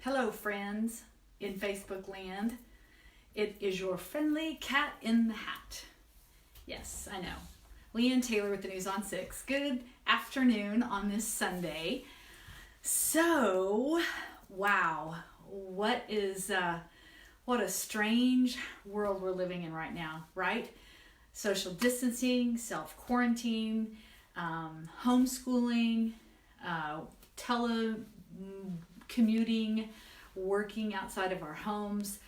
Hello friends in Facebook land. It is your friendly cat in the hat. Yes, I know. LeAnne Taylor with the News on 6. Good afternoon on this Sunday. So, wow, what a strange world we're living in right now, right? Social distancing, self-quarantine, homeschooling, telecommuting, working outside of our homes.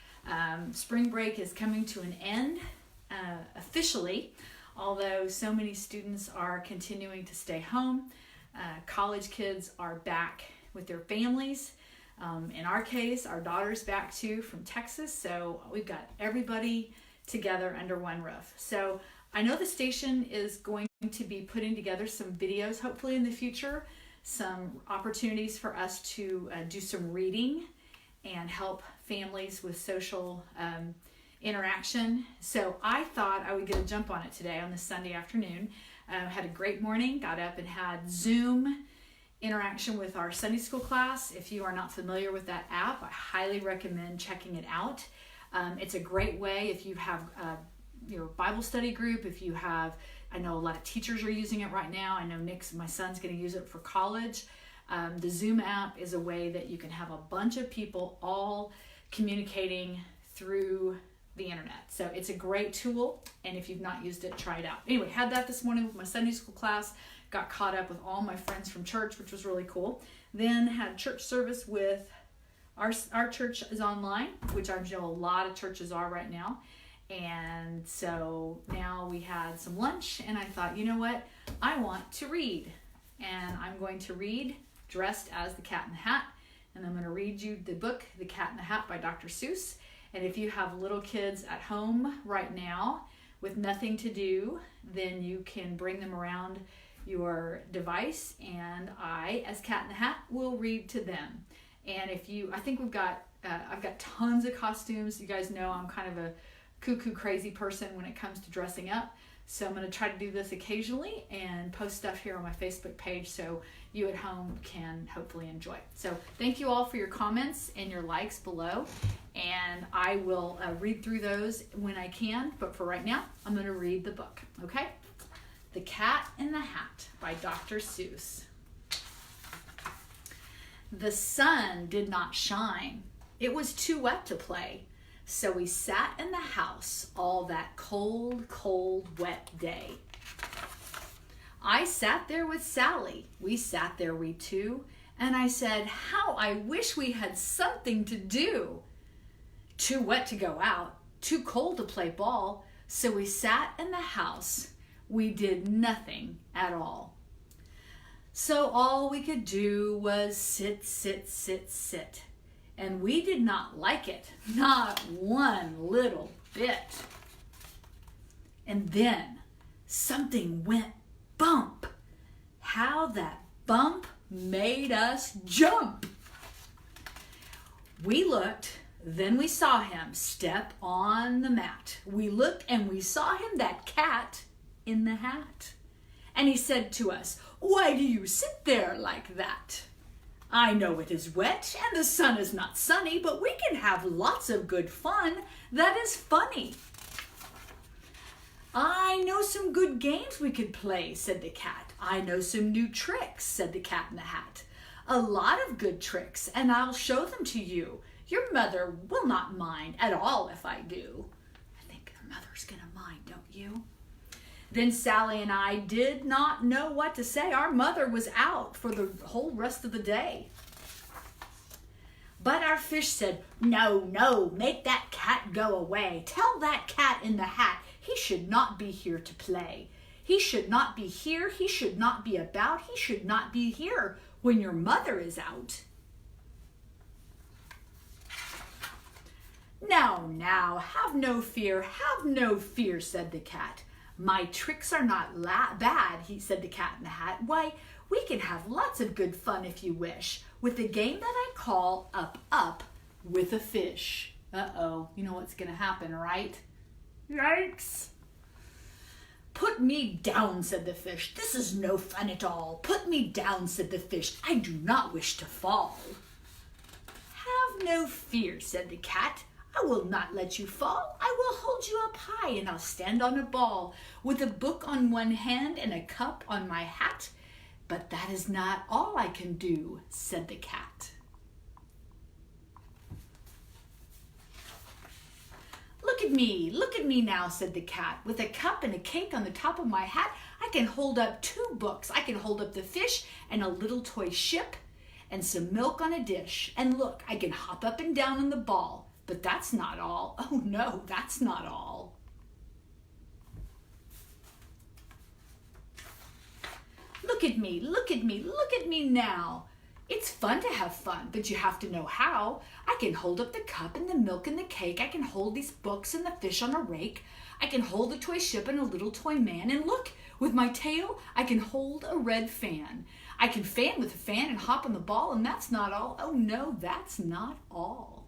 Spring break is coming to an end officially, although so many students are continuing to stay home. College kids are back with their families. In our case, our daughter's back too from Texas, so we've got everybody together under one roof. So I know the station is going to be putting together some videos, hopefully in the future, some opportunities for us to do some reading and help families with social interaction. So I thought I would get a jump on it today on this Sunday afternoon. Had a great morning, got up and had Zoom interaction with our Sunday school class. If you are not familiar with that app, I highly recommend checking it out. It's a great way if you have your Bible study group, if you have, I know a lot of teachers are using it right now. I know my son's going to use it for college. The Zoom app is a way that you can have a bunch of people all communicating through the internet. So it's a great tool, and if you've not used it, try it out. Anyway, had that this morning with my Sunday school class, got caught up with all my friends from church, which was really cool. Then had church service with our church is online, which I know a lot of churches are right now. And so now we had some lunch, and I thought, you know what? I want to read, and I'm going to read dressed as the Cat in the Hat, and I'm going to read you the book, The Cat in the Hat by Dr Seuss. And if you have little kids at home right now with nothing to do, then you can bring them around your device, and I, as Cat in the Hat, will read to them. And I think I've got tons of costumes. You guys know I'm kind of a cuckoo crazy person when it comes to dressing up. So I'm going to try to do this occasionally and post stuff here on my Facebook page so you at home can hopefully enjoy. So thank you all for your comments and your likes below. And I will read through those when I can. But for right now, I'm going to read the book. Okay? The Cat in the Hat by Dr. Seuss. The sun did not shine. It was too wet to play. So we sat in the house all that cold, cold, wet day. I sat there with Sally. We sat there, we two, and I said, how I wish we had something to do. Too wet to go out, too cold to play ball, so we sat in the house. We did nothing at all. So all we could do was sit, sit, sit, sit. And we did not like it, not one little bit. And then something went bump. How that bump made us jump. We looked, then we saw him step on the mat. We looked and we saw him, that cat in the hat. And he said to us, why do you sit there like that? I know it is wet and the sun is not sunny, but we can have lots of good fun that is funny. I know some good games we could play, said the cat. I know some new tricks, said the Cat in the Hat. A lot of good tricks, and I'll show them to you. Your mother will not mind at all if I do. I think your mother's gonna mind, don't you? Then Sally and I did not know what to say. Our mother was out for the whole rest of the day. But our fish said, no, no, make that cat go away. Tell that cat in the hat he should not be here to play. He should not be here. He should not be about. He should not be here when your mother is out. Now, now, have no fear, said the cat. My tricks are not bad, said the Cat in the Hat. Why, we can have lots of good fun if you wish, with the game that I call Up, Up with a Fish. Uh-oh, you know what's going to happen, right? Yikes! Put me down, said the fish. This is no fun at all. Put me down, said the fish. I do not wish to fall. Have "Have no fear," said the cat. "I will not let you fall. I will hold you up high, and I'll stand on a ball with a book on one hand and a cup on my hat. But that is not all I can do," said the cat. Look at me now," said the cat. "With a cup and a cake on the top of my hat, I can hold up 2 books. I can hold up the fish and a little toy ship and some milk on a dish. And look, I can hop up and down on the ball. But that's not all. Oh no, that's not all." Look at me now. It's fun to have fun, but you have to know how. I can hold up the cup and the milk and the cake. I can hold these books and the fish on a rake. I can hold a toy ship and a little toy man. And look, with my tail, I can hold a red fan. I can fan with a fan and hop on the ball, and that's not all. Oh no, that's not all.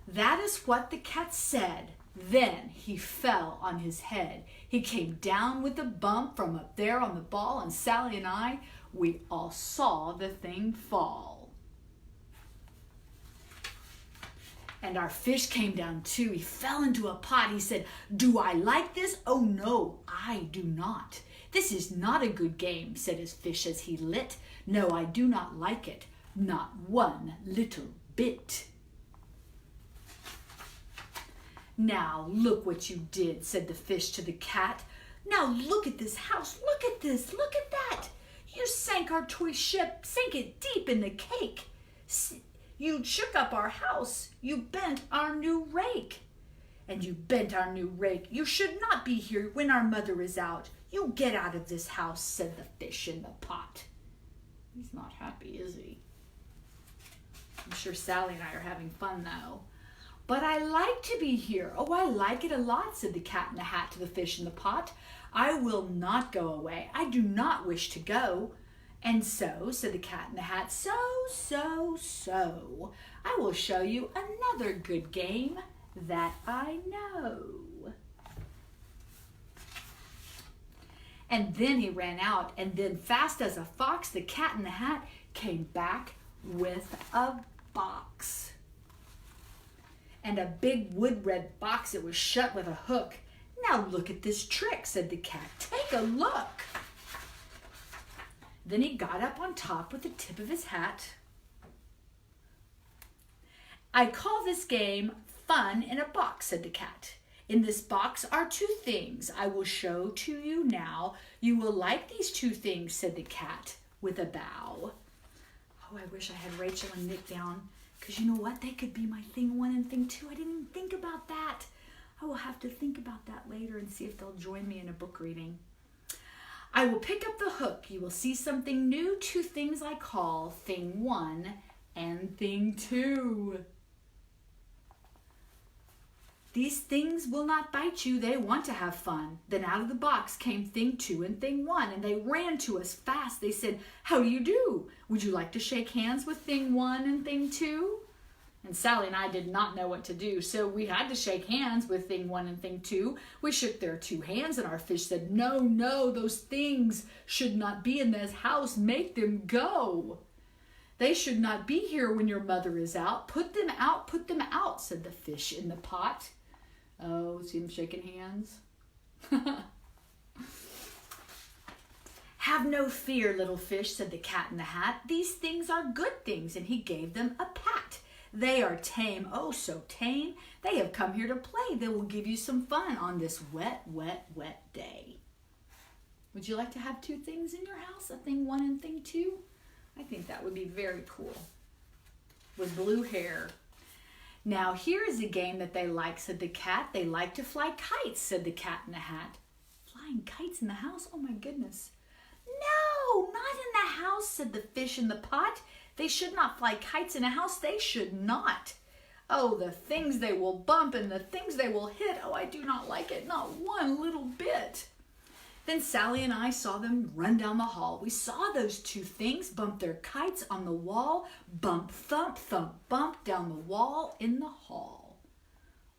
That is what the cat said. Then he fell on his head. He came down with a bump from up there on the ball, and Sally and I, we all saw the thing fall. And our fish came down too. He fell into a pot. He said, "Do I like this? Oh no, I do not. This is not a good game," said his fish as he lit. "No, I do not like it. Not one little bit." "Now look what you did," said the fish to the cat. "Now look at this house. Look at this. Look at that. You sank our toy ship, sank it deep in the cake. You shook up our house. You bent our new rake. And you bent our new rake. You should not be here when our mother is out. You get out of this house," said the fish in the pot. He's not happy, is he? I'm sure Sally and I are having fun though. "But I like to be here. Oh, I like it a lot," said the cat in the hat to the fish in the pot. "I will not go away. I do not wish to go." "And so," said the cat in the hat, so, "I will show you another good game that I know." And then he ran out, and then fast as a fox, the cat in the hat came back with a box. And a big wood red box. It was shut with a hook. "Now look at this trick," said the cat. "Take a look." Then he got up on top with the tip of his hat. "I call this game Fun in a Box," said the cat. "In this box are 2 things I will show to you now. You will like these 2 things," said the cat with a bow. Oh, I wish I had Rachel and Nick down. Because you know what? They could be my thing 1 and thing 2. I didn't even think about that. I will have to think about that later and see if they'll join me in a book reading. "I will pick up the hook. You will see something new. 2 things I call thing 1 and thing 2. These things will not bite you. They want to have fun." Then out of the box came thing 2 and thing 1, and they ran to us fast. They said, "How do you do? Would you like to shake hands with thing 1 and thing 2? And Sally and I did not know what to do, so we had to shake hands with thing 1 and thing 2. We shook their 2 hands, and our fish said, no, those things should not be in this house. Make them go. They should not be here when your mother is out. Put them out, said the fish in the pot. Oh, see them shaking hands? "Have no fear, little fish," said the cat in the hat. "These things are good things," and he gave them a pat. "They are tame, oh so tame. They have come here to play. They will give you some fun on this wet, wet, wet day." Would you like to have 2 things in your house? A thing 1 and thing 2? I think that would be very cool. With blue hair. "Now here is a game that they like," said the cat. "They like to fly kites," said the cat in the hat. Flying kites in the house? Oh my goodness. "No, not in the house," said the fish in the pot. "They should not fly kites in a house. They should not. Oh, the things they will bump and the things they will hit. Oh, I do not like it, not one little bit." Then Sally and I saw them run down the hall. We saw those 2 things bump their kites on the wall. Bump, thump, thump, bump down the wall in the hall.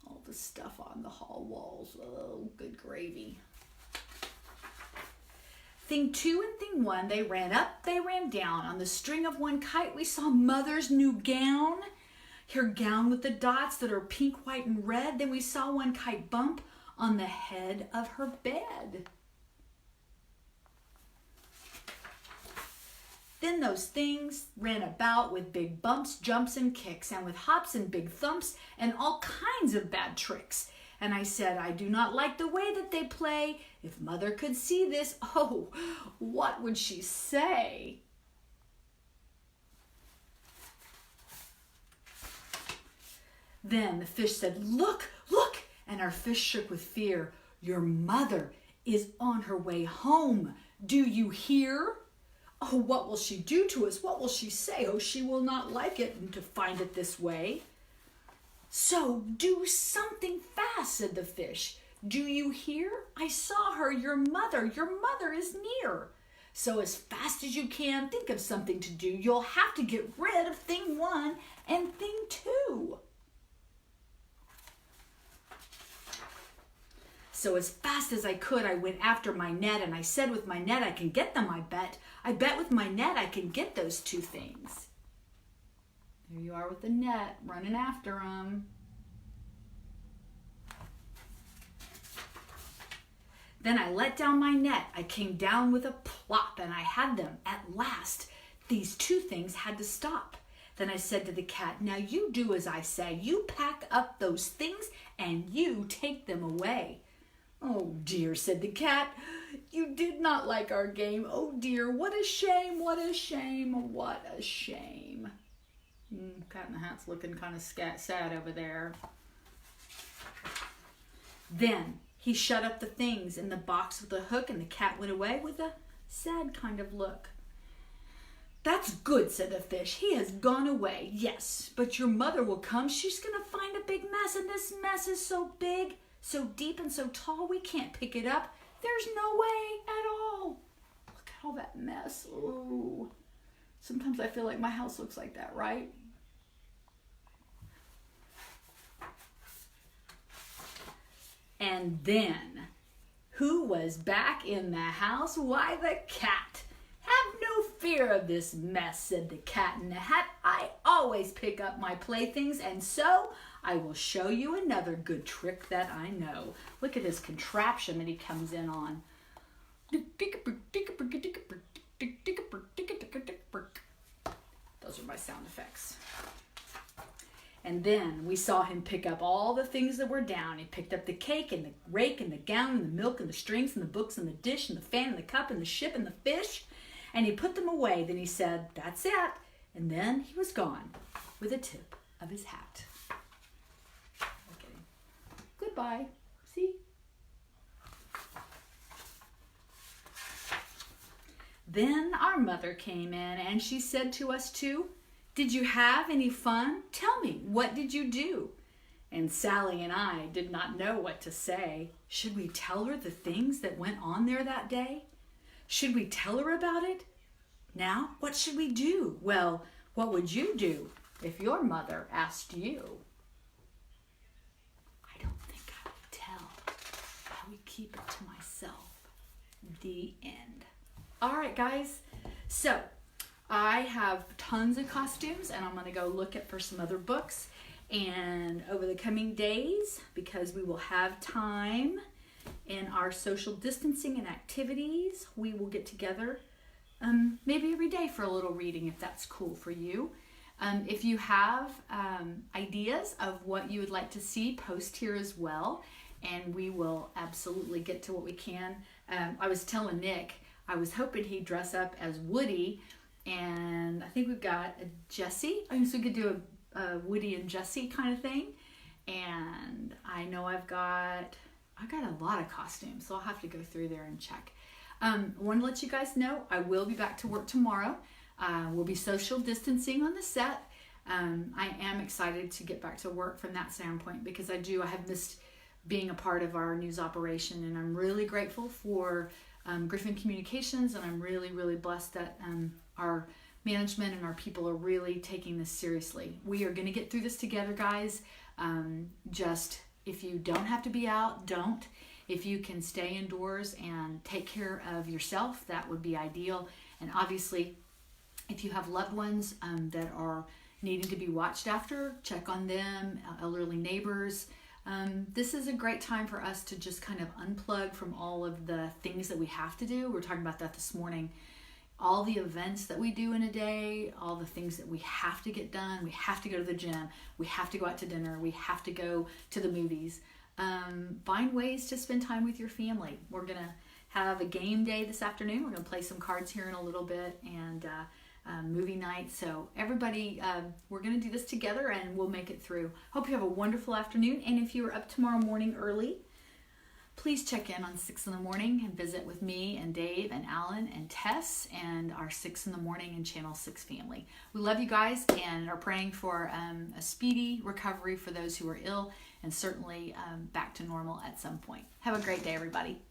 All the stuff on the hall walls. Oh, good gravy. Thing 2 and thing 1, they ran up, they ran down. On the string of one kite, we saw Mother's new gown. Her gown with the dots that are pink, white, and red. Then we saw one kite bump on the head of her bed. Then those things ran about with big bumps, jumps, and kicks, and with hops and big thumps, and all kinds of bad tricks. And I said, I do not like the way that they play. If Mother could see this, oh, what would she say? Then the fish said, look, look, and our fish shook with fear. Your mother is on her way home. Do you hear? Oh, what will she do to us? What will she say? Oh, she will not like it and to find it this way. So do something fast, said the fish. Do you hear? I saw her, your mother is near. So as fast as you can, think of something to do. You'll have to get rid of thing 1 and thing 2. So as fast as I could, I went after my net, and I said, with my net I can get them, I bet. I bet with my net I can get those 2 things. There you are with the net, running after them. Then I let down my net. I came down with a plop, and I had them. At last, these 2 things had to stop. Then I said to the cat, now you do as I say. You pack up those things, and you take them away. Oh dear, said the cat, you did not like our game. Oh dear, what a shame, what a shame, what a shame. Cat in the Hat's looking kind of sad over there. Then he shut up the things in the box with a hook, and the cat went away with a sad kind of look. That's good, said the fish. He has gone away, yes, but your mother will come. She's going to find a big mess, and this mess is so big, so deep, and so tall, we can't pick it up. There's no way at all. Look at all that mess. Ooh. Sometimes I feel like my house looks like that, right? And then, who was back in the house? Why, the cat. Have no fear of this mess, said the cat in the hat. I always pick up my playthings, and so I will show you another good trick that I know. Look at his contraption that he comes in on. Those are my sound effects. And then we saw him pick up all the things that were down. He picked up the cake and the rake and the gown and the milk and the strings and the books and the dish and the fan and the cup and the ship and the fish. And he put them away. Then he said, that's it. And then he was gone with a tip of his hat. Okay. Goodbye. See? Then our mother came in, and she said to us too, did you have any fun? Tell me, what did you do? And Sally and I did not know what to say. Should we tell her the things that went on there that day? Should we tell her about it? Now, what should we do? Well, what would you do if your mother asked you? I don't think I would tell. I would keep it to myself. The end. All right, guys. So, I have tons of costumes, and I'm going to go look for some other books. And over the coming days, because we will have time in our social distancing and activities, we will get together maybe every day for a little reading, if that's cool for you. If you have ideas of what you would like to see, post here as well, and we will absolutely get to what we can. I was telling Nick, I was hoping he'd dress up as Woody, and I think we've got a Jessie. I guess we could do a Woody and Jessie kind of thing. And I know I've got a lot of costumes, so I'll have to go through there and check. I want to let you guys know I will be back to work tomorrow. We'll be social distancing on the set. I am excited to get back to work from that standpoint, because I have missed being a part of our news operation, and I'm really grateful for Griffin Communications, and I'm really, really blessed that our management and our people are really taking this seriously. We are going to get through this together, guys. Just if you don't have to be out, don't. If you can stay indoors and take care of yourself, that would be ideal. And obviously, if you have loved ones that are needing to be watched after, check on them, elderly neighbors. This is a great time for us to just kind of unplug from all of the things that we have to do. We were talking about that this morning. All the events that we do in a day, all the things that we have to get done. We have to go to the gym. We have to go out to dinner. We have to go to the movies. Find ways to spend time with your family. We're going to have a game day this afternoon. We're going to play some cards here in a little bit, and movie night. So everybody, we're going to do this together and we'll make it through. Hope you have a wonderful afternoon. And if you are up tomorrow morning early, please check in on 6 in the morning and visit with me and Dave and Alan and Tess and our 6 in the morning and Channel 6 family. We love you guys and are praying for a speedy recovery for those who are ill, and certainly back to normal at some point. Have a great day, everybody.